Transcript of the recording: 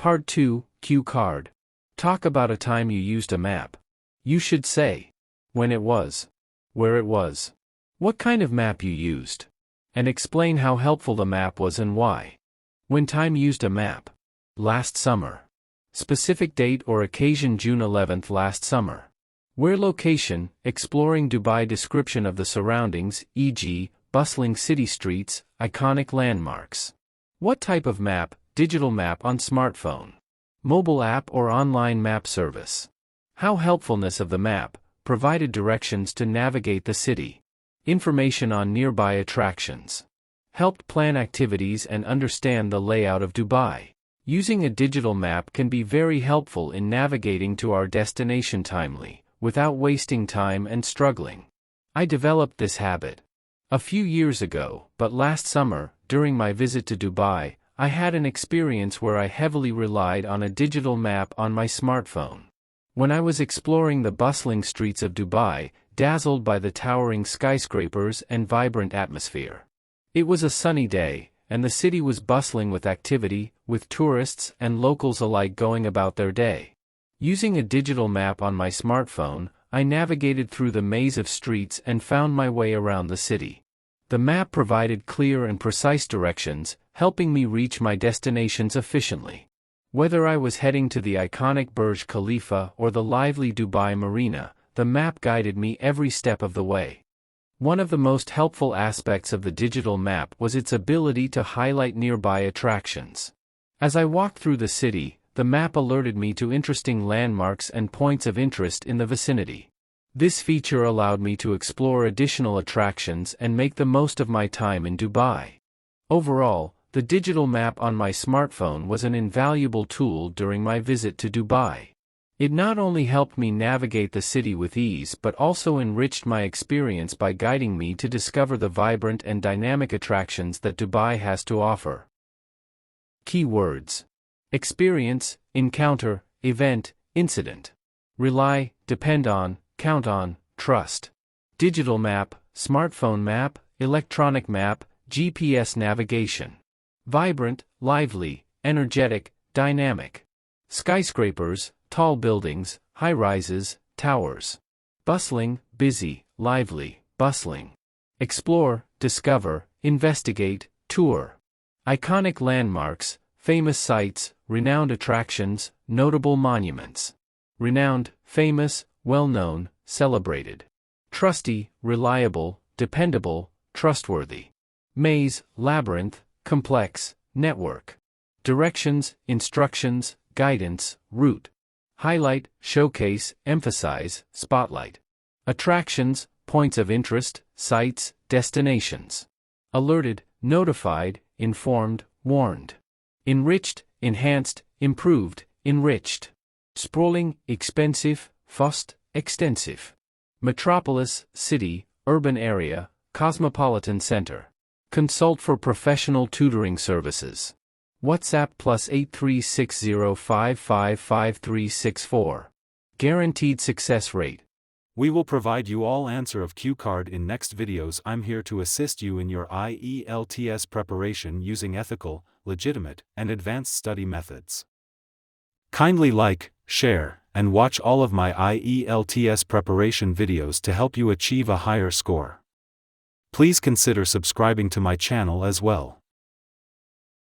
Part 2, Cue card. Talk about a time you used a map. You should say when it was, where it was, what kind of map you used, and explain how helpful the map was and why. When time used a map. Last summer. Specific date or occasion June 11th last summer. Where location, exploring Dubai. Description of the surroundings, e.g., bustling city streets, iconic landmarks. What type of map, digital map on smartphone, mobile app or online map service. How helpfulness of the map, provided directions to navigate the city. Information on nearby attractions. Helped plan activities and understand the layout of Dubai. Using a digital map can be very helpful in navigating to our destination timely, without wasting time and struggling. I developed this habit a few years ago, but last summer, during my visit to Dubai, I had an experience where I heavily relied on a digital map on my smartphone. When I was exploring the bustling streets of Dubai, dazzled by the towering skyscrapers and vibrant atmosphere. It was a sunny day, and the city was bustling with activity, with tourists and locals alike going about their day. Using a digital map on my smartphone, I navigated through the maze of streets and found my way around the city. The map provided clear and precise directions, helping me reach my destinations efficiently. Whether I was heading to the iconic Burj Khalifa or the lively Dubai Marina, the map guided me every step of the way. One of the most helpful aspects of the digital map was its ability to highlight nearby attractions. As I walked through the city, the map alerted me to interesting landmarks and points of interest in the vicinity. This feature allowed me to explore additional attractions and make the most of my time in Dubai. Overall, the digital map on my smartphone was an invaluable tool during my visit to Dubai. It not only helped me navigate the city with ease but also enriched my experience by guiding me to discover the vibrant and dynamic attractions that Dubai has to offer. Keywords. Experience, encounter, event, incident. Rely, depend on, count on, trust. Digital map, smartphone map, electronic map, GPS navigation. Vibrant, lively, energetic, dynamic. Skyscrapers, tall buildings, high-rises, towers. Bustling, busy, lively, bustling. Explore, discover, investigate, tour. Iconic landmarks, famous sites, renowned attractions, notable monuments. Renowned, famous, well-known, celebrated. Trusty, reliable, dependable, trustworthy. Maze, labyrinth, complex, network. Directions, instructions, guidance, route. Highlight, showcase, emphasize, spotlight. Attractions, points of interest, sites, destinations. Alerted, notified, informed, warned. Enriched, enhanced, improved, enriched. Sprawling, expensive, vast, extensive. Metropolis, city, urban area, cosmopolitan center. Consult for professional tutoring services. WhatsApp +83605555364. Guaranteed success rate. We will provide you all answer of cue card in next videos. I'm here to assist you in your IELTS preparation using ethical, legitimate, and advanced study methods. Kindly like, share, and watch all of my IELTS preparation videos to help you achieve a higher score. Please consider subscribing to my channel as well.